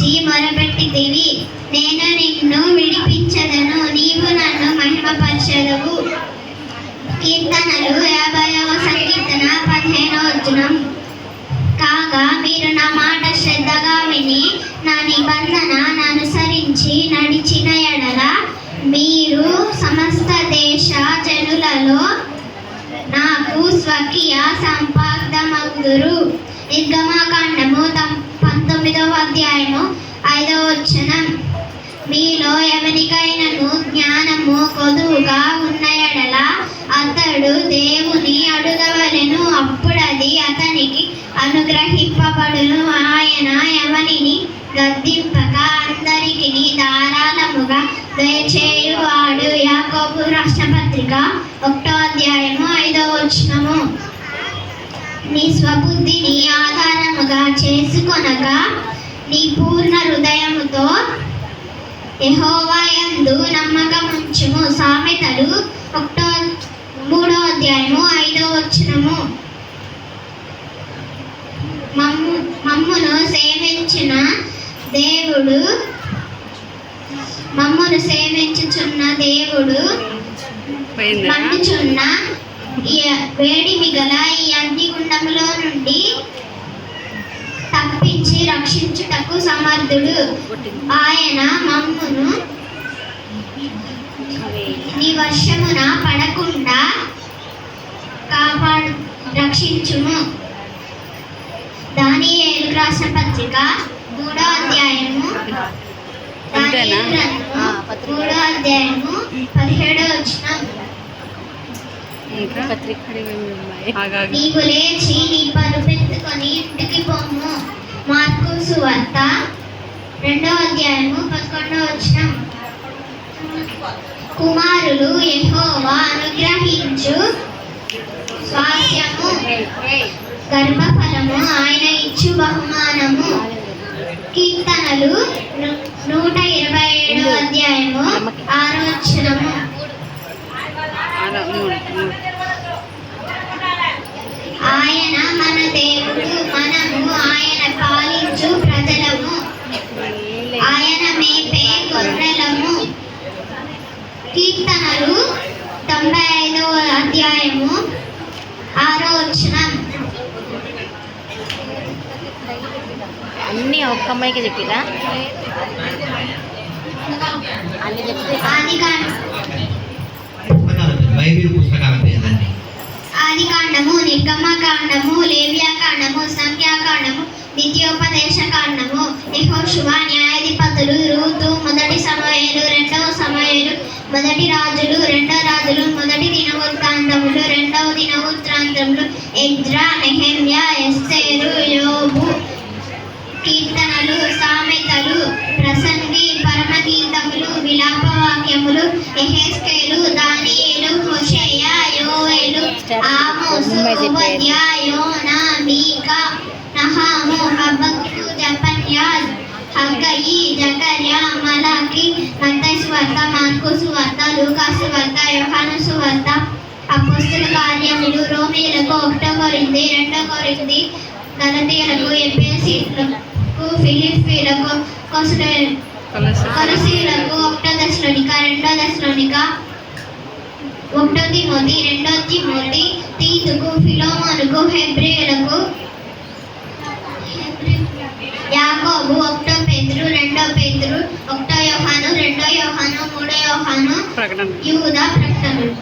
చేసి మొరపెట్టితివి. నేను నిన్ను విడిపించెదను, నీవు నన్ను మహిమపరచెదవు. కీర్తనలు 50వ సంకీర్తన 15వ వచనం. కాగా మీరు నా మాట శ్రద్ధగా విని నా నిబంధన అనుసరించి నడిచిన ఎడల మీరు సమస్త దేశ జనులలో నాకు స్వకీయ సంపాదమగుదురు. నిర్గమకాండము 19వ అధ్యాయము 5వ వచనం. మీలో ఎవరికైనాను జ్ఞానము కొదువుగా ఉన్న ఎడల అతడు దేవుని అడుగవలెను, అప్పుడది అతనికి అనుగ్రహింపబడును. ఆయన ఎవరిని గద్దింపక అందరికి ధారాళముగా దయచేయువాడు. యాకోబు రాష్ట్రపత్రిక 1వ అధ్యాయము 5వ వచనము. నీ స్వబుద్ధిని ఆధారముగా చేసుకొనక నీ పూర్ణ హృదయముతో యెహోవా యందు నమ్మకముంచుము. సామెతలు 3వ అధ్యాయము 5వ వచనము. మమ్మును సేవించిన దేవుడు సేవించుచున్న దేవుడు మండుచున్న వేడిమి గల ఈ అగ్నిగుండములో నుండి తప్పించి రక్షించుటకు సమర్థుడు. ఆయన మమ్మును నీ వర్షమున పడకుండా రక్షించుము. దానియేలు రాసిన పత్రిక 3వ అధ్యాయము 17వ వచనం. నీవు లేచి నీ పరుపెత్తుకొని ఇంటికి పొమ్ము. మార్కు సువార్త 2వ అధ్యాయము 11వ వచనం. కుమారులు యెహోవా అనుగ్రహించు స్వాస్థ్యము, గర్భఫలము ఆయన ఇచ్చు బహుమానము. కీర్తనలు 127వ అధ్యాయము 6వ వచనము. ఆయన మన దేవుడు, మనము ఆయన పాలించు ప్రజలము, ఆయన మేపే గొర్రెలము. కీర్తనలు 95వ అధ్యాయము 6వ వచనం. అన్నీ ఒక్క అమ్మాయికి చెప్పిరా? అన్ని చెప్తే బైబిల్ పుస్తకాల పేర్లండి. ఆదికాండము, నిర్గమకాండము, లేవ్యాకాండము, సంఖ్యాకాండము, ద్వితీయోపదేశ కాండము, యెహోషువ, న్యాయాధిపతులు, రూతు, మొదటి సమూయేలు, 2వ సమూయేలు, మొదటి రాజులు, 2వ రాజులు, మొదటి దినవృత్తాంతములు, 2వ దినవృత్తాంతములు, ఎజ్రా, నెహెమ్యా, ఎస్తేరు, యోబు. కీర్తనలు, సామెతలు, ప్రసంగి, పరమగీతములు, విలాపవాక్యములు, యెహెజ్కేలు, దానియేలు, హోషేయ, యోవేలు, ఆమోసు, ఓబద్యా, యోనా, మీకా, నహాము, హబక్కు, జెఫన్యా, హగ్గయి, జకర్యా, మలాకి, మత్తయి సువార్త, మార్కు సువార్త, లూకా సువార్త, యోహాను సువార్త, అపోస్తల కార్యములు, రోమీయులకు 1వ కొరింథీ, 2వ కొరింథీ, గలతీయులకు, ఎఫెసీయులకు, ఫిలిప్పీయులకు, కొలసీయులకు, 1వ దశలోనిక, 2వ దశలోనిక, 1వ తిమోతి, 2వ తిమోతి, తీతుకు, ఫిలోమోనుకు, హెబ్రీయులకు, యాకోబు, 1వ పేతురు, 2వ పేతురు, 1వ యోహాను, 2వ యోహాను, 3వ యోహాను, యూదా ప్రకటనలు.